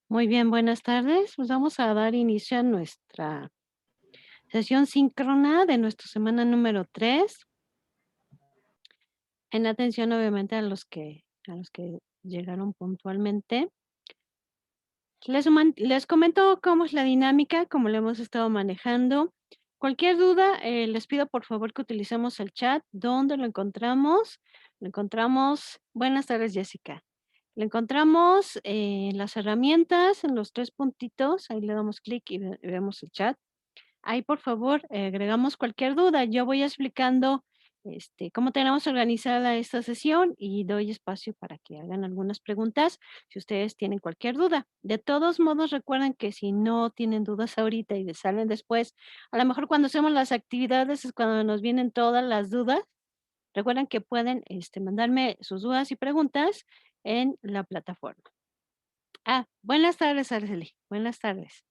Muy bien, buenas tardes. Pues vamos a dar inicio a nuestra sesión síncrona de nuestra semana número 3. En atención, obviamente, a los que llegaron puntualmente. Les comento cómo es la dinámica, cómo lo hemos estado manejando. Cualquier duda, les pido por favor que utilicemos el chat. ¿Dónde lo encontramos? Lo encontramos. Buenas tardes, Jessica. Lo encontramos en las herramientas, en los 3 puntitos. Ahí le damos clic y vemos el chat. Ahí, por favor, agregamos cualquier duda. Yo voy explicando, cómo tenemos organizada esta sesión y doy espacio para que hagan algunas preguntas, si ustedes tienen cualquier duda. De todos modos, recuerden que si no tienen dudas ahorita y salen después, a lo mejor cuando hacemos las actividades es cuando nos vienen todas las dudas. Recuerden que pueden, mandarme sus dudas y preguntas en la plataforma. Buenas tardes, Araceli. Buenas tardes.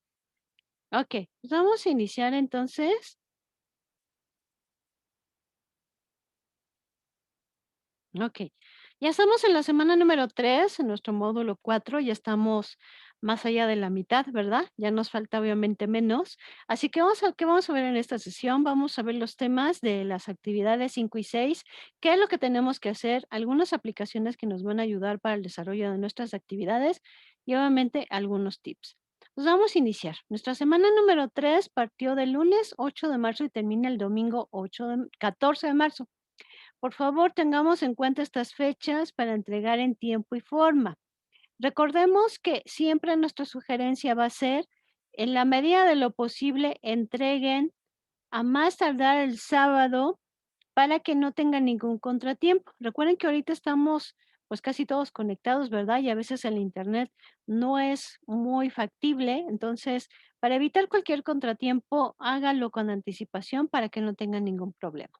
Okey, pues vamos a iniciar entonces. Okey. Ya estamos en la semana número 3, en nuestro módulo 4, ya estamos más allá de la mitad, ¿verdad? Ya nos falta obviamente menos. Así que ¿qué vamos a ver en esta sesión? Vamos a ver los temas de las actividades 5 y 6, qué es lo que tenemos que hacer, algunas aplicaciones que nos van a ayudar para el desarrollo de nuestras actividades y obviamente algunos tips. Pues vamos a iniciar. Nuestra semana número 3 partió del lunes 8 de marzo y termina el domingo 14 de marzo. Por favor, tengamos en cuenta estas fechas para entregar en tiempo y forma. Recordemos que siempre nuestra sugerencia va a ser, en la medida de lo posible, entreguen a más tardar el sábado para que no tengan ningún contratiempo. Recuerden que ahorita estamos, pues, casi todos conectados, ¿verdad? Y a veces el Internet no es muy factible. Entonces, para evitar cualquier contratiempo, háganlo con anticipación para que no tengan ningún problema.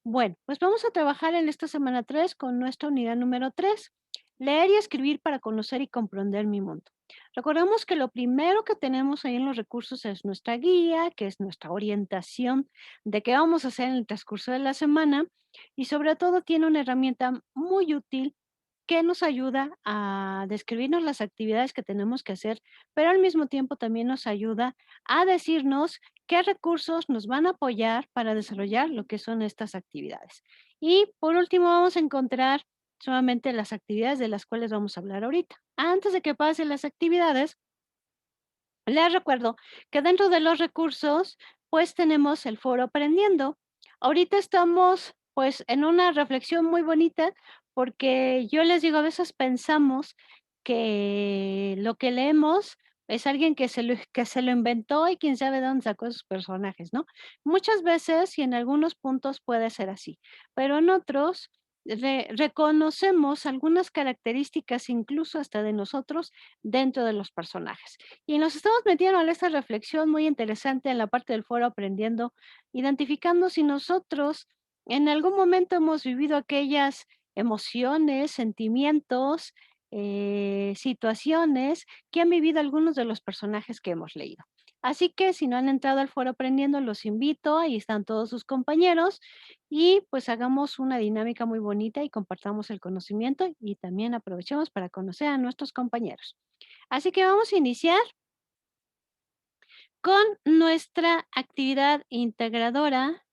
Bueno, pues vamos a trabajar en esta semana 3 con nuestra unidad número 3. Leer y escribir para conocer y comprender mi mundo. Recordemos que lo primero que tenemos ahí en los recursos es nuestra guía, que es nuestra orientación de qué vamos a hacer en el transcurso de la semana, y sobre todo tiene una herramienta muy útil que nos ayuda a describirnos las actividades que tenemos que hacer, pero al mismo tiempo también nos ayuda a decirnos qué recursos nos van a apoyar para desarrollar lo que son estas actividades. Y por último vamos a encontrar solamente las actividades de las cuales vamos a hablar ahorita. Antes de que pasen las actividades, les recuerdo que dentro de los recursos, pues tenemos el foro Aprendiendo. Ahorita estamos, pues, en una reflexión muy bonita, porque yo les digo, a veces pensamos que lo que leemos es alguien que se lo inventó y quién sabe de dónde sacó esos personajes, ¿no? Muchas veces, y en algunos puntos puede ser así, pero en otros reconocemos algunas características, incluso hasta de nosotros, dentro de los personajes. Y nos estamos metiendo en esta reflexión muy interesante en la parte del foro Aprendiendo, identificando si nosotros en algún momento hemos vivido aquellas emociones, sentimientos, situaciones que han vivido algunos de los personajes que hemos leído. Así que si no han entrado al foro Aprendiendo, los invito, ahí están todos sus compañeros y pues hagamos una dinámica muy bonita y compartamos el conocimiento y también aprovechemos para conocer a nuestros compañeros. Así que vamos a iniciar con nuestra actividad integradora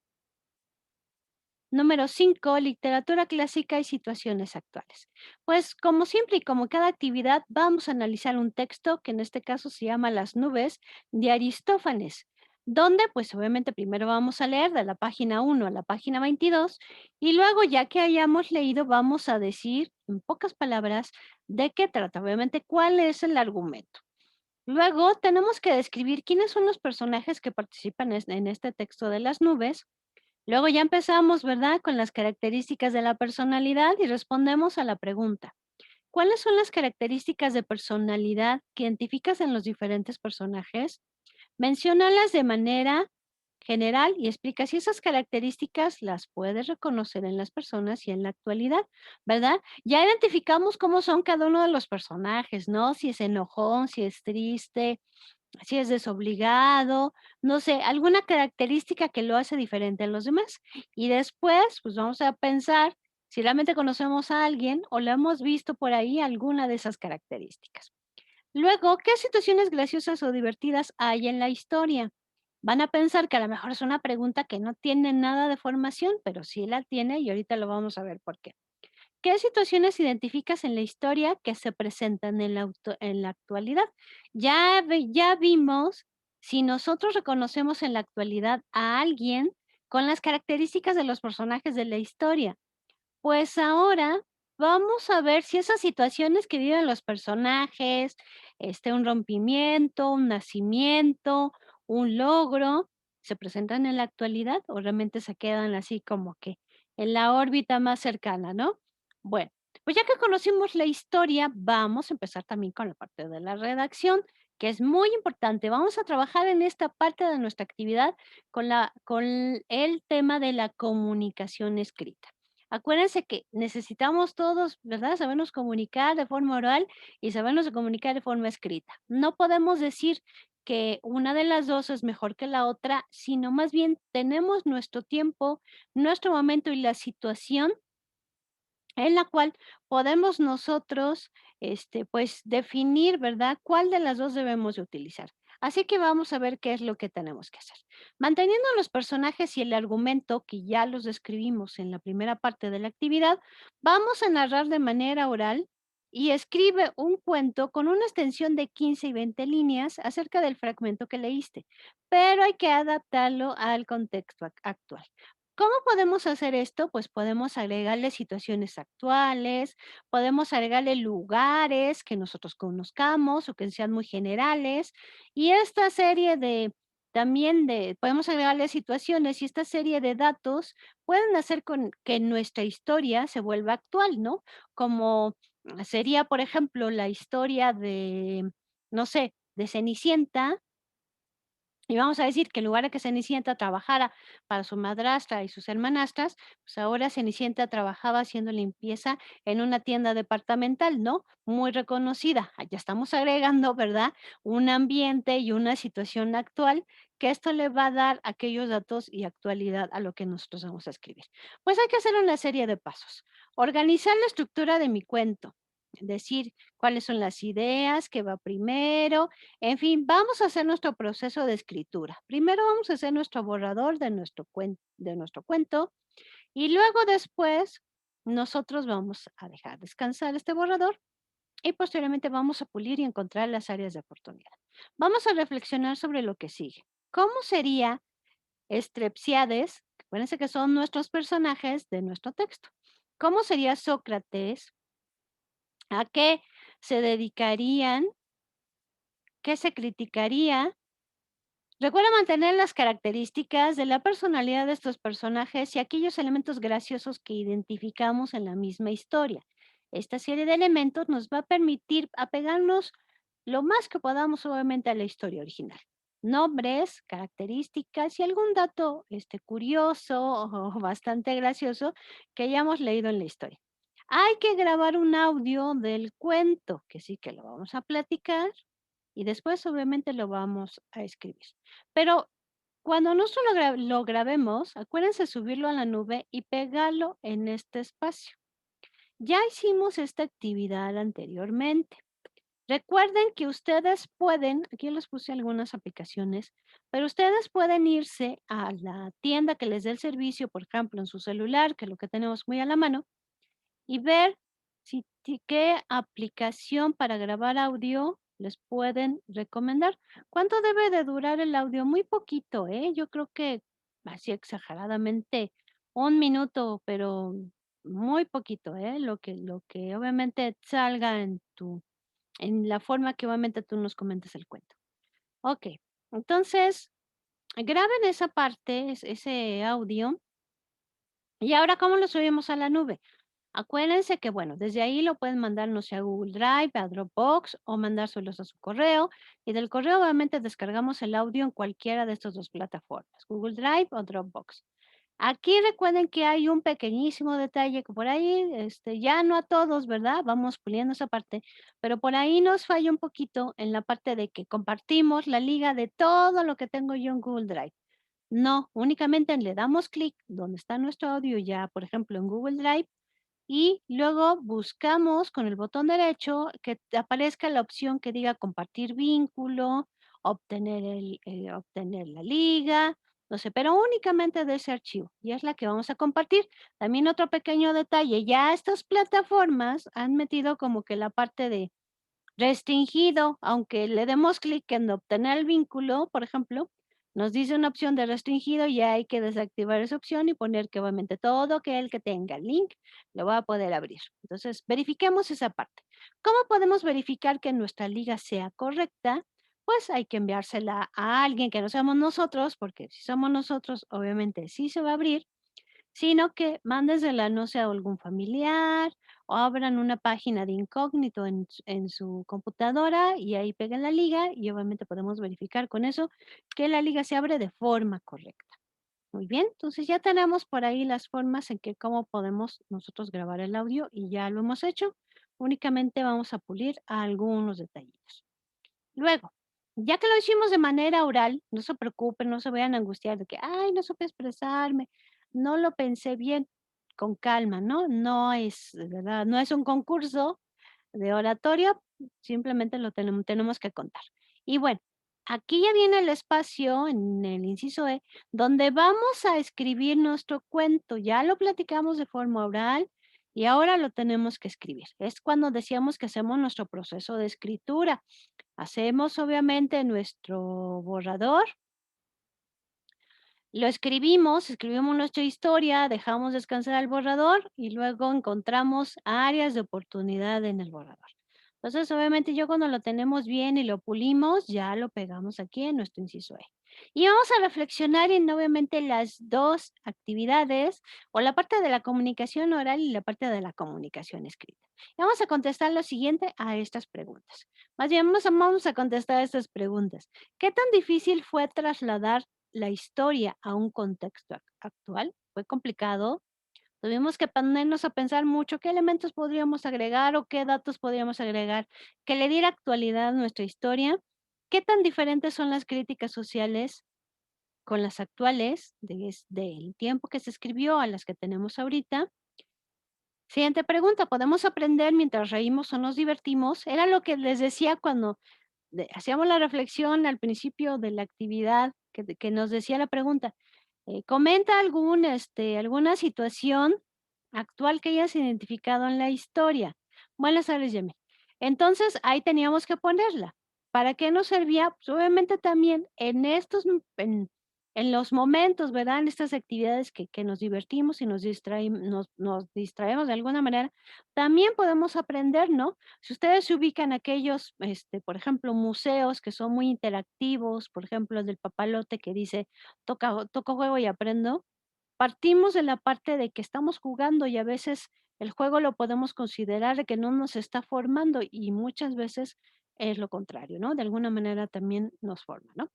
número 5, literatura clásica y situaciones actuales. Pues como siempre y como cada actividad, vamos a analizar un texto que en este caso se llama Las nubes de Aristófanes, donde pues obviamente primero vamos a leer de la página 1 a la página 22 y luego ya que hayamos leído vamos a decir en pocas palabras de qué trata, obviamente cuál es el argumento. Luego tenemos que describir quiénes son los personajes que participan en este texto de las nubes. Luego ya empezamos, ¿verdad?, con las características de la personalidad y respondemos a la pregunta. ¿Cuáles son las características de personalidad que identificas en los diferentes personajes? Menciónalas de manera general y explica si esas características las puedes reconocer en las personas y en la actualidad, ¿verdad? Ya identificamos cómo son cada uno de los personajes, ¿no? Si es enojón, si es triste, si es desobligado, no sé, alguna característica que lo hace diferente a los demás. Y después, pues vamos a pensar si realmente conocemos a alguien o le hemos visto por ahí alguna de esas características. Luego, ¿qué situaciones graciosas o divertidas hay en la historia? Van a pensar que a lo mejor es una pregunta que no tiene nada de formación, pero sí la tiene y ahorita lo vamos a ver por qué. ¿Qué situaciones identificas en la historia que se presentan en la actualidad? Ya vimos si nosotros reconocemos en la actualidad a alguien con las características de los personajes de la historia. Pues ahora vamos a ver si esas situaciones que viven los personajes, un rompimiento, un nacimiento, un logro, se presentan en la actualidad o realmente se quedan así como que en la órbita más cercana, ¿no? Bueno, pues ya que conocimos la historia, vamos a empezar también con la parte de la redacción, que es muy importante. Vamos a trabajar en esta parte de nuestra actividad con el tema de la comunicación escrita. Acuérdense que necesitamos todos, ¿verdad?, sabernos comunicar de forma oral y sabernos comunicar de forma escrita. No podemos decir que una de las 2 es mejor que la otra, sino más bien tenemos nuestro tiempo, nuestro momento y la situación en la cual podemos nosotros, pues, definir, ¿verdad?, cuál de las 2 debemos de utilizar. Así que vamos a ver qué es lo que tenemos que hacer. Manteniendo los personajes y el argumento, que ya los describimos en la primera parte de la actividad, vamos a narrar de manera oral y escribe un cuento con una extensión de 15 y 20 líneas acerca del fragmento que leíste, pero hay que adaptarlo al contexto actual. ¿Cómo podemos hacer esto? Pues podemos agregarle situaciones actuales, podemos agregarle lugares que nosotros conozcamos o que sean muy generales. Y esta serie de, también de, podemos agregarle situaciones y esta serie de datos pueden hacer con que nuestra historia se vuelva actual, ¿no? Como sería, por ejemplo, la historia de, no sé, de Cenicienta, y vamos a decir que en lugar de que Cenicienta trabajara para su madrastra y sus hermanastras, pues ahora Cenicienta trabajaba haciendo limpieza en una tienda departamental, ¿no? Muy reconocida. Ya estamos agregando, ¿verdad? Un ambiente y una situación actual que esto le va a dar aquellos datos y actualidad a lo que nosotros vamos a escribir. Pues hay que hacer una serie de pasos. Organizar la estructura de mi cuento. Decir cuáles son las ideas, qué va primero, en fin, vamos a hacer nuestro proceso de escritura. Primero vamos a hacer nuestro borrador de nuestro cuento y luego después nosotros vamos a dejar descansar este borrador y posteriormente vamos a pulir y encontrar las áreas de oportunidad. Vamos a reflexionar sobre lo que sigue. ¿Cómo sería Strepsiades? Acuérdense que son nuestros personajes de nuestro texto. ¿Cómo sería Sócrates? ¿A qué se dedicarían? ¿Qué se criticaría? Recuerda mantener las características de la personalidad de estos personajes y aquellos elementos graciosos que identificamos en la misma historia. Esta serie de elementos nos va a permitir apegarnos lo más que podamos obviamente a la historia original. Nombres, características y algún dato curioso o bastante gracioso que hayamos leído en la historia. Hay que grabar un audio del cuento, que sí que lo vamos a platicar y después obviamente lo vamos a escribir. Pero cuando nosotros lo grabemos, acuérdense subirlo a la nube y pegarlo en este espacio. Ya hicimos esta actividad anteriormente. Recuerden que ustedes pueden, aquí les puse algunas aplicaciones, pero ustedes pueden irse a la tienda que les dé el servicio, por ejemplo, en su celular, que es lo que tenemos muy a la mano, y ver qué aplicación para grabar audio les pueden recomendar. ¿Cuánto debe de durar el audio? Muy poquito, ¿eh? Yo creo que así exageradamente 1 minuto, pero muy poquito, ¿eh? Lo que obviamente salga en la forma que obviamente tú nos comentes el cuento. Okey, entonces, graben esa parte, ese audio, y ahora, ¿cómo lo subimos a la nube? Acuérdense que, bueno, desde ahí lo pueden mandar, no sé, a Google Drive, a Dropbox o mandárselos a su correo. Y del correo, obviamente, descargamos el audio en cualquiera de estas 2 plataformas, Google Drive o Dropbox. Aquí recuerden que hay un pequeñísimo detalle que por ahí, ya no a todos, ¿verdad? Vamos puliendo esa parte, pero por ahí nos falla un poquito en la parte de que compartimos la liga de todo lo que tengo yo en Google Drive. No, únicamente le damos clic donde está nuestro audio ya, por ejemplo, en Google Drive, y luego buscamos con el botón derecho que te aparezca la opción que diga compartir vínculo, obtener la liga, no sé, pero únicamente de ese archivo, y es la que vamos a compartir. También otro pequeño detalle, ya estas plataformas han metido como que la parte de restringido, aunque le demos clic en obtener el vínculo, por ejemplo, nos dice una opción de restringido y hay que desactivar esa opción y poner que obviamente todo aquel que tenga el link lo va a poder abrir. Entonces, verifiquemos esa parte. ¿Cómo podemos verificar que nuestra liga sea correcta? Pues hay que enviársela a alguien que no seamos nosotros, porque si somos nosotros, obviamente sí se va a abrir, sino que mándensela, no sé, a algún familiar o abran una página de incógnito en su computadora y ahí peguen la liga y obviamente podemos verificar con eso que la liga se abre de forma correcta. Muy bien, entonces ya tenemos por ahí las formas en que cómo podemos nosotros grabar el audio y ya lo hemos hecho. Únicamente vamos a pulir algunos detallitos. Luego, ya que lo hicimos de manera oral, no se preocupen, no se vayan a angustiar de que, ay, no supe expresarme, no lo pensé bien, con calma, ¿no? No es, de verdad, no es un concurso de oratoria, simplemente lo tenemos que contar. Y bueno, aquí ya viene el espacio en el inciso E, donde vamos a escribir nuestro cuento. Ya lo platicamos de forma oral y ahora lo tenemos que escribir. Es cuando decíamos que hacemos nuestro proceso de escritura. Hacemos obviamente nuestro borrador, lo escribimos nuestra historia, dejamos descansar al borrador y luego encontramos áreas de oportunidad en el borrador. Entonces, obviamente, yo cuando lo tenemos bien y lo pulimos, ya lo pegamos aquí en nuestro inciso E. Y vamos a reflexionar en, obviamente, las 2 actividades, o la parte de la comunicación oral y la parte de la comunicación escrita. Y vamos a contestar lo siguiente a estas preguntas. Más bien, vamos a contestar estas preguntas. ¿Qué tan difícil fue trasladar la historia a un contexto actual? ¿Fue complicado? Tuvimos que ponernos a pensar mucho qué elementos podríamos agregar o qué datos podríamos agregar que le diera actualidad a nuestra historia. ¿Qué tan diferentes son las críticas sociales con las actuales desde el tiempo que se escribió a las que tenemos ahorita? Siguiente pregunta, ¿podemos aprender mientras reímos o nos divertimos? Era lo que les decía cuando hacíamos la reflexión al principio de la actividad que nos decía la pregunta. Comenta alguna situación actual que hayas identificado en la historia. Buenas tardes, Yemi. Entonces, ahí teníamos que ponerla. ¿Para qué nos servía? Pues, obviamente también en los momentos, ¿verdad? En estas actividades que nos divertimos y nos distraemos de alguna manera, también podemos aprender, ¿no? Si ustedes se ubican aquellos, por ejemplo, museos que son muy interactivos, por ejemplo, el del papalote que dice toco juego y aprendo. Partimos de la parte de que estamos jugando y a veces el juego lo podemos considerar de que no nos está formando y muchas veces es lo contrario, ¿no? De alguna manera también nos forma, ¿no?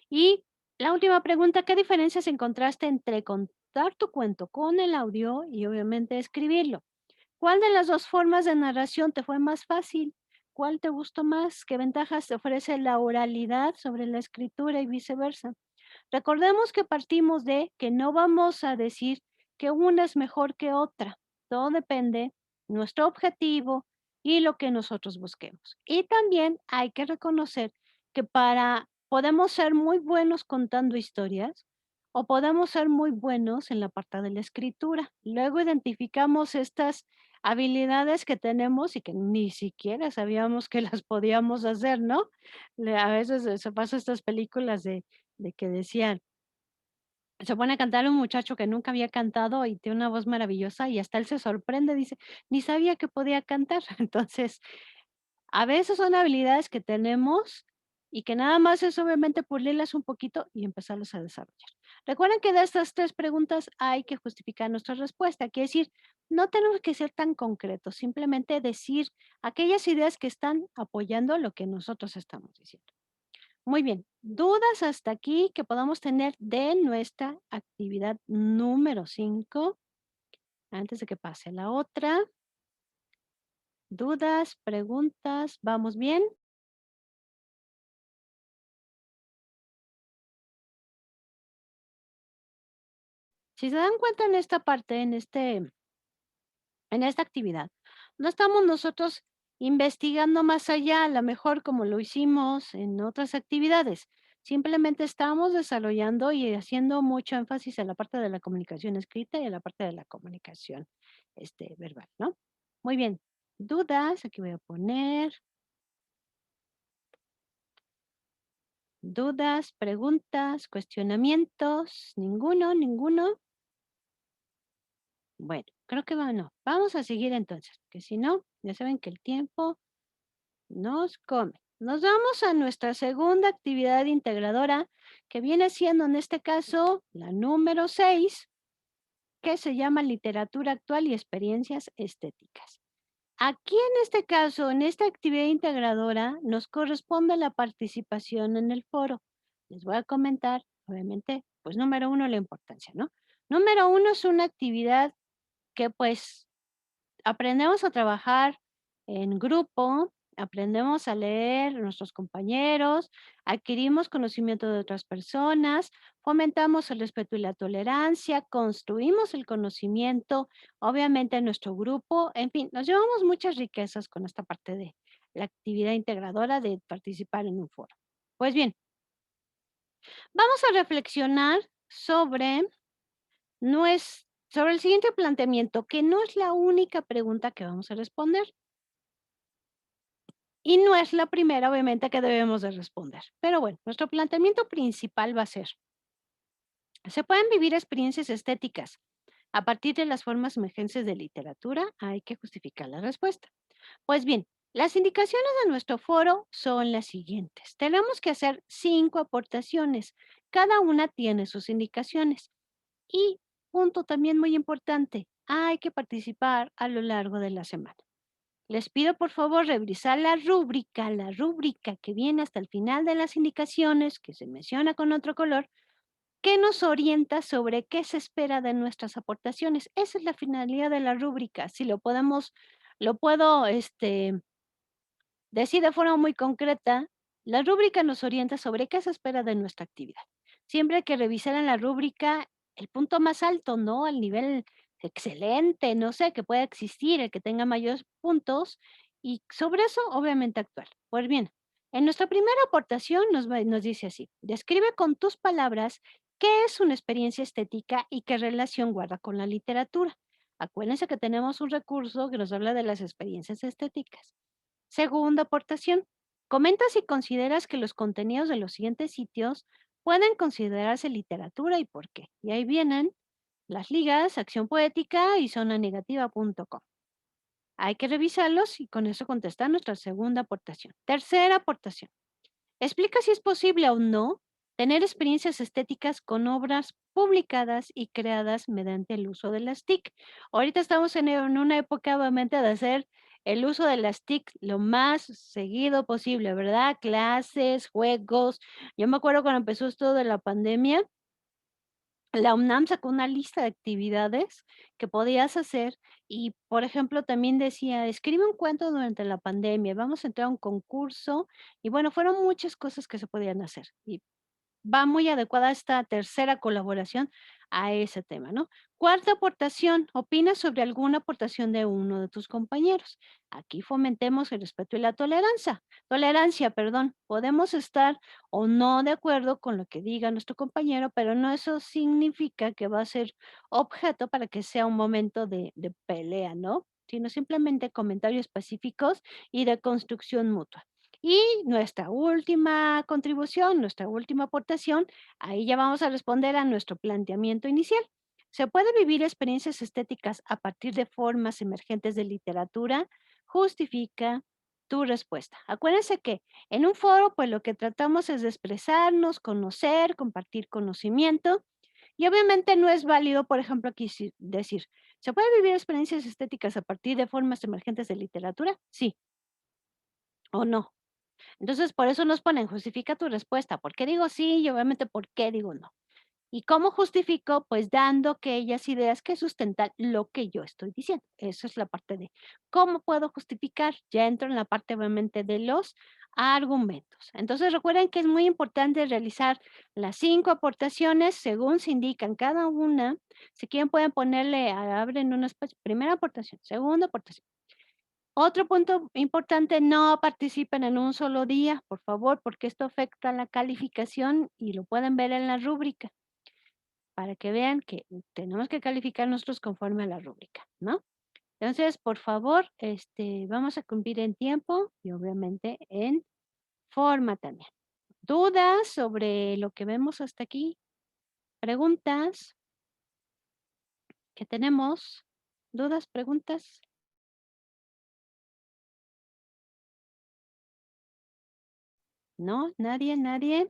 Y la última pregunta, ¿qué diferencias encontraste entre contar tu cuento con el audio y obviamente escribirlo? ¿Cuál de las 2 formas de narración te fue más fácil? ¿Cuál te gustó más? ¿Qué ventajas te ofrece la oralidad sobre la escritura y viceversa? Recordemos que partimos de que no vamos a decir que una es mejor que otra. Todo depende nuestro objetivo y lo que nosotros busquemos. Y también hay que reconocer que podemos ser muy buenos contando historias o podemos ser muy buenos en la parte de la escritura. Luego identificamos estas habilidades que tenemos y que ni siquiera sabíamos que las podíamos hacer, ¿no? A veces se pasa estas películas de que decían, se pone a cantar un muchacho que nunca había cantado y tiene una voz maravillosa y hasta él se sorprende, dice, ni sabía que podía cantar. Entonces, a veces son habilidades que tenemos y que nada más es obviamente pulirlas un poquito y empezarlas a desarrollar. Recuerden que de estas 3 preguntas hay que justificar nuestra respuesta, quiere decir, no tenemos que ser tan concretos, simplemente decir aquellas ideas que están apoyando lo que nosotros estamos diciendo. Muy bien. ¿Dudas hasta aquí que podamos tener de nuestra actividad número 5 antes de que pase a la otra? ¿Dudas, preguntas? ¿Vamos bien? Si se dan cuenta en esta parte, en esta actividad, no estamos nosotros investigando más allá, a lo mejor como lo hicimos en otras actividades. Simplemente estamos desarrollando y haciendo mucho énfasis en la parte de la comunicación escrita y en la parte de la comunicación, verbal, ¿no? Muy bien. Dudas, aquí voy a poner dudas, preguntas, cuestionamientos, ninguno, ninguno. Bueno, creo que no. Vamos a seguir entonces, que si no, ya saben que el tiempo nos come. Nos vamos a nuestra segunda actividad integradora, que viene siendo en este caso la número 6, que se llama literatura actual y experiencias estéticas. Aquí en este caso, en esta actividad integradora, nos corresponde la participación en el foro. Les voy a comentar, obviamente, pues número uno, la importancia, ¿no? Número uno es una actividad que pues aprendemos a trabajar en grupo, aprendemos a leer nuestros compañeros, adquirimos conocimiento de otras personas, fomentamos el respeto y la tolerancia, construimos el conocimiento, obviamente en nuestro grupo, en fin, nos llevamos muchas riquezas con esta parte de la actividad integradora de participar en un foro. Pues bien, vamos a reflexionar sobre sobre el siguiente planteamiento, que no es la única pregunta que vamos a responder. Y no es la primera, obviamente, que debemos de responder. Pero bueno, nuestro planteamiento principal va a ser, ¿se pueden vivir experiencias estéticas a partir de las formas emergentes de literatura? Hay que justificar la respuesta. Pues bien, las indicaciones de nuestro foro son las siguientes. Tenemos que hacer 5 aportaciones. Cada una tiene sus indicaciones. Y punto también muy importante, hay que participar a lo largo de la semana. Les pido por favor revisar la rúbrica que viene hasta el final de las indicaciones, que se menciona con otro color, que nos orienta sobre qué se espera de nuestras aportaciones. Esa es la finalidad de la rúbrica. Si lo puedo, decir de forma muy concreta, la rúbrica nos orienta sobre qué se espera de nuestra actividad. Siempre hay que revisar en la rúbrica el punto más alto, ¿no? El nivel excelente, no sé, que pueda existir, el que tenga mayores puntos, y sobre eso, obviamente, actuar. Pues bien, en nuestra primera aportación nos dice así: describe con tus palabras qué es una experiencia estética y qué relación guarda con la literatura. Acuérdense que tenemos un recurso que nos habla de las experiencias estéticas. Segunda aportación. Comenta si consideras que los contenidos de los siguientes sitios pueden considerarse literatura y por qué. Y ahí vienen las ligas, Acción Poética y zonanegativa.com. Hay que revisarlos y con eso contestar nuestra segunda aportación. Tercera aportación. Explica si es posible o no tener experiencias estéticas con obras publicadas y creadas mediante el uso de las TIC. Ahorita estamos en una época, obviamente, de hacer el uso de las TIC lo más seguido posible, ¿verdad? Clases, juegos. Yo me acuerdo cuando empezó esto de la pandemia, la UNAM sacó una lista de actividades que podías hacer y, por ejemplo, también decía, escribe un cuento durante la pandemia, vamos a entrar a un concurso y bueno, fueron muchas cosas que se podían hacer. Y va muy adecuada esta tercera colaboración a ese tema, ¿no? Cuarta aportación, opina sobre alguna aportación de uno de tus compañeros. Aquí fomentemos el respeto y la tolerancia, perdón. Podemos estar o no de acuerdo con lo que diga nuestro compañero, pero no eso significa que va a ser objeto para que sea un momento de pelea, ¿no? Sino simplemente comentarios pacíficos y de construcción mutua. Y nuestra última contribución, nuestra última aportación, ahí ya vamos a responder a nuestro planteamiento inicial. ¿Se puede vivir experiencias estéticas a partir de formas emergentes de literatura? Justifica tu respuesta. Acuérdense que en un foro, pues lo que tratamos es de expresarnos, conocer, compartir conocimiento. Y obviamente no es válido, por ejemplo, aquí decir, ¿se puede vivir experiencias estéticas a partir de formas emergentes de literatura? Sí o no. Entonces, por eso nos ponen, justifica tu respuesta. ¿Por qué digo sí? Y obviamente, ¿por qué digo no? ¿Y cómo justifico? Pues dando aquellas ideas que sustentan lo que yo estoy diciendo. Eso es la parte de cómo puedo justificar. Ya entro en la parte obviamente de los argumentos. Entonces recuerden que es muy importante realizar las 5 aportaciones según se indican cada una. Si quieren pueden ponerle, abren un espacio, primera aportación, segunda aportación. Otro punto importante, no participen en un solo día, por favor, porque esto afecta la calificación y lo pueden ver en la rúbrica para que vean que tenemos que calificar nosotros conforme a la rúbrica, ¿no? Entonces, por favor, vamos a cumplir en tiempo y obviamente en forma también. ¿Dudas sobre lo que vemos hasta aquí? ¿Preguntas que tenemos? ¿Dudas, preguntas? ¿No? ¿Nadie? ¿Nadie?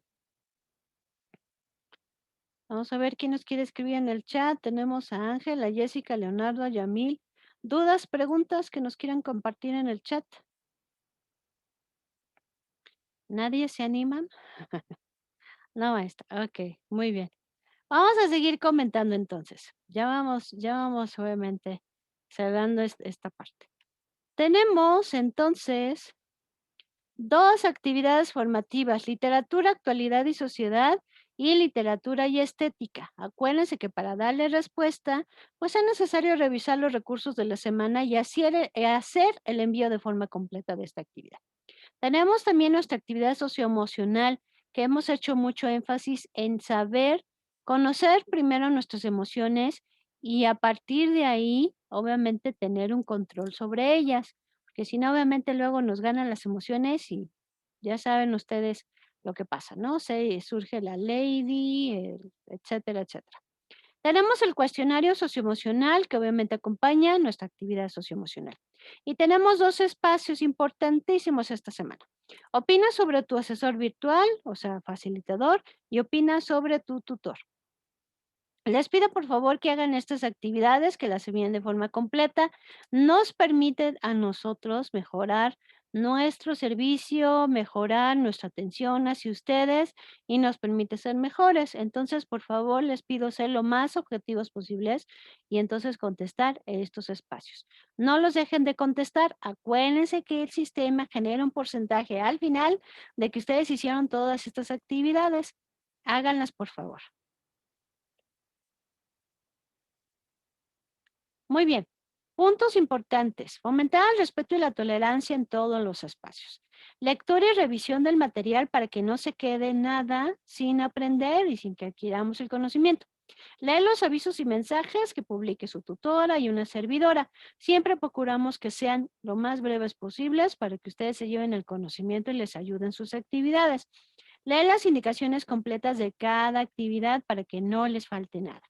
Vamos a ver quién nos quiere escribir en el chat. Tenemos a Ángel, a Jessica, a Leonardo, a Yamil. ¿Dudas, preguntas que nos quieran compartir en el chat? ¿Nadie se anima? No, maestra. Ok, muy bien. Vamos a seguir comentando entonces. Ya vamos obviamente cerrando esta parte. Tenemos entonces 2 actividades formativas, literatura, actualidad y sociedad y literatura y estética. Acuérdense que para darle respuesta, pues es necesario revisar los recursos de la semana y hacer el envío de forma completa de esta actividad. Tenemos también nuestra actividad socioemocional, que hemos hecho mucho énfasis en saber, conocer primero nuestras emociones y a partir de ahí, obviamente, tener un control sobre ellas, porque si no, obviamente, luego nos ganan las emociones y ya saben ustedes lo que pasa, ¿no? Surge la lady, etcétera, etcétera. Tenemos el cuestionario socioemocional que obviamente acompaña nuestra actividad socioemocional. Y tenemos 2 espacios importantísimos esta semana. Opina sobre tu asesor virtual, o sea, facilitador, y opina sobre tu tutor. Les pido por favor que hagan estas actividades, que las envíen de forma completa. Nos permiten a nosotros mejorar nuestro servicio, mejorar nuestra atención hacia ustedes y nos permite ser mejores. Entonces, por favor, les pido ser lo más objetivos posibles y entonces contestar estos espacios. No los dejen de contestar. Acuérdense que el sistema genera un porcentaje al final de que ustedes hicieron todas estas actividades. Háganlas, por favor. Muy bien. Puntos importantes. Fomentar el respeto y la tolerancia en todos los espacios. Lectura y revisión del material para que no se quede nada sin aprender y sin que adquiramos el conocimiento. Lee los avisos y mensajes que publique su tutora y una servidora. Siempre procuramos que sean lo más breves posibles para que ustedes se lleven el conocimiento y les ayuden en sus actividades. Lee las indicaciones completas de cada actividad para que no les falte nada.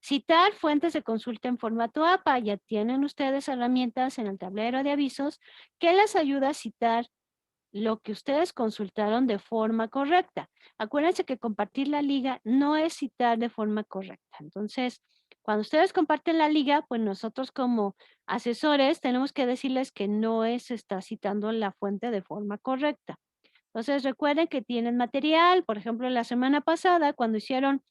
Citar fuentes de consulta en formato APA. Ya tienen ustedes herramientas en el tablero de avisos que les ayuda a citar lo que ustedes consultaron de forma correcta. Acuérdense que compartir la liga no es citar de forma correcta. Entonces, cuando ustedes comparten la liga, pues nosotros como asesores tenemos que decirles que no está citando la fuente de forma correcta. Entonces, recuerden que tienen material, por ejemplo, la semana pasada, cuando hicieron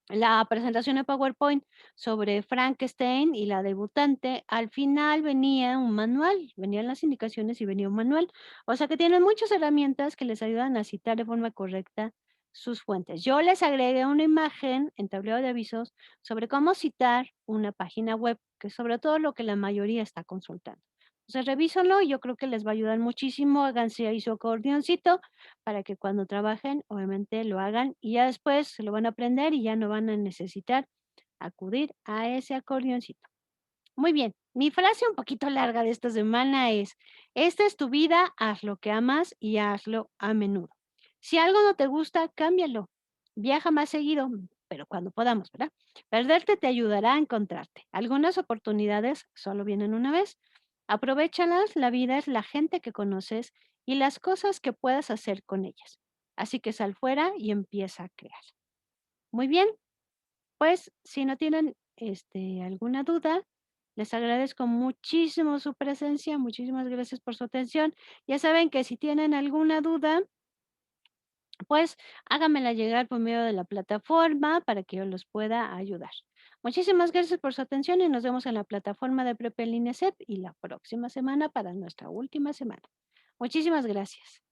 la presentación de PowerPoint sobre Frankenstein y la debutante, al final venía un manual, venían las indicaciones y venía un manual. O sea que tienen muchas herramientas que les ayudan a citar de forma correcta sus fuentes. Yo les agregué una imagen en tablero de avisos sobre cómo citar una página web, que es sobre todo lo que la mayoría está consultando. Entonces revísenlo y yo creo que les va a ayudar muchísimo. Háganse ahí su acordeoncito para que cuando trabajen, obviamente lo hagan y ya después se lo van a aprender y ya no van a necesitar acudir a ese acordeoncito. Muy bien, mi frase un poquito larga de esta semana es, esta es tu vida, haz lo que amas y hazlo a menudo. Si algo no te gusta, cámbialo. Viaja más seguido, pero cuando podamos, ¿verdad? Perderte te ayudará a encontrarte. Algunas oportunidades solo vienen una vez. Aprovéchalas, la vida es la gente que conoces y las cosas que puedas hacer con ellas. Así que sal fuera y empieza a crear. Muy bien, pues si no tienen alguna duda, Les agradezco muchísimo su presencia, muchísimas gracias por su atención. Ya saben que si tienen alguna duda, pues háganmela llegar por medio de la plataforma para que yo los pueda ayudar. Muchísimas gracias por su atención y nos vemos en la plataforma de Prepa en Línea CEP y la próxima semana para nuestra última semana. Muchísimas gracias.